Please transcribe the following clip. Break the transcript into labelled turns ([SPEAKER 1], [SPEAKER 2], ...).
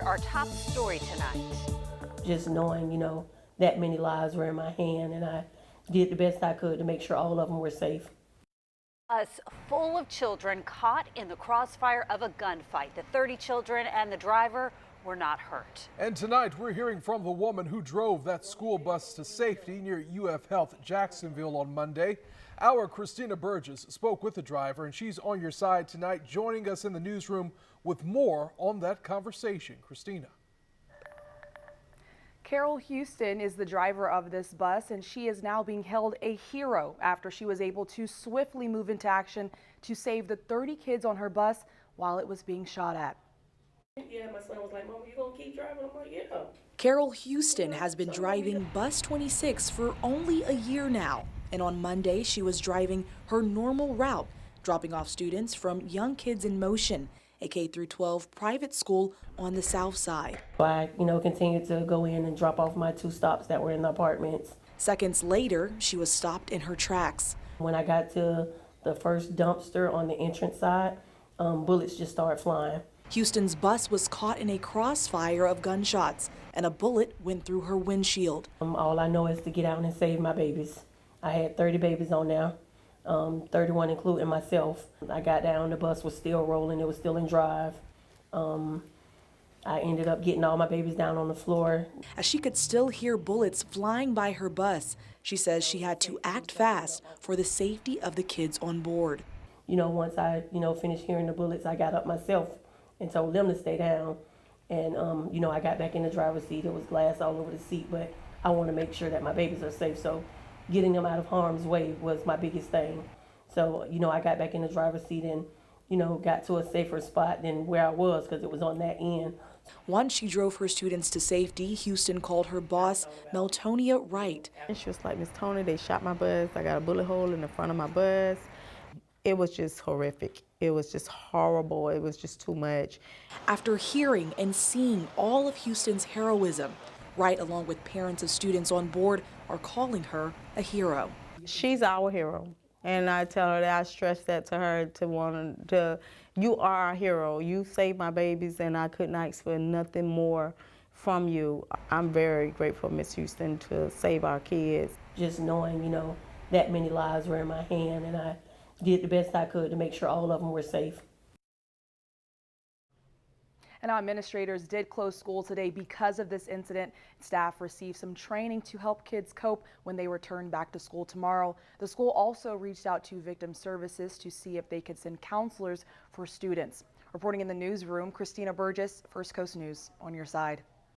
[SPEAKER 1] Our top story tonight.
[SPEAKER 2] Just knowing, that many lives were in my hand, and I did the best I could to make sure all of them were safe.
[SPEAKER 1] Bus full of children caught in the crossfire of a gunfight. The 30 children and the driver were not hurt.
[SPEAKER 3] And tonight we're hearing from the woman who drove that school bus to safety near UF Health Jacksonville on Monday. Our Christina Burgess spoke with the driver, and she's on your side tonight, joining us in the newsroom with more on that conversation. Christina.
[SPEAKER 4] Carole Houston is the driver of this bus, and she is now being hailed a hero after she was able to swiftly move into action to save the 30 kids on her bus while it was being shot at.
[SPEAKER 2] Yeah, my son was like, "Mama, you gonna keep driving?" I'm like, "Yeah."
[SPEAKER 5] Carole Houston has been driving Bus 26 for only a year now, and on Monday she was driving her normal route, dropping off students from Young Kids in Motion, a K-12 private school on the south side.
[SPEAKER 2] I, continued to go in and drop off my 2 stops that were in the apartments.
[SPEAKER 5] Seconds later, she was stopped in her tracks.
[SPEAKER 2] When I got to the first dumpster on the entrance side, bullets just started flying.
[SPEAKER 5] Houston's bus was caught in a crossfire of gunshots, and a bullet went through her windshield.
[SPEAKER 2] All I know is to get out and save my babies. I had 30 babies on there. 31 including myself. I got down, the bus was still rolling, it was still in drive. I ended up getting all my babies down on the floor.
[SPEAKER 5] As she could still hear bullets flying by her bus, she says she had to act fast for the safety of the kids on board.
[SPEAKER 2] Once I, finished hearing the bullets, I got up myself and told them to stay down. And, I got back in the driver's seat. It was glass all over the seat, but I want to make sure that my babies are safe. So getting them out of harm's way was my biggest thing. So, I got back in the driver's seat and, got to a safer spot than where I was because it was on that end.
[SPEAKER 5] Once she drove her students to safety, Houston called her boss, Meltonia Wright.
[SPEAKER 6] And she was like, "Miss Tony, they shot my bus. I got a bullet hole in the front of my bus." It was just horrific. It was just horrible. It was just too much.
[SPEAKER 5] After hearing and seeing all of Houston's heroism, Wright, along with parents of students on board, are calling her a hero.
[SPEAKER 6] She's our hero. And I tell her that, I stress that to her, you are our hero. You saved my babies, and I couldn't ask for nothing more from you. I'm very grateful, Miss Houston, to save our kids.
[SPEAKER 2] Just knowing, that many lives were in my hand, and I did the best I could to make sure all of them were safe.
[SPEAKER 4] And our administrators did close school today because of this incident. Staff received some training to help kids cope when they return back to school tomorrow. The school also reached out to victim services to see if they could send counselors for students. Reporting in the newsroom, Christina Burgess, First Coast News, on your side.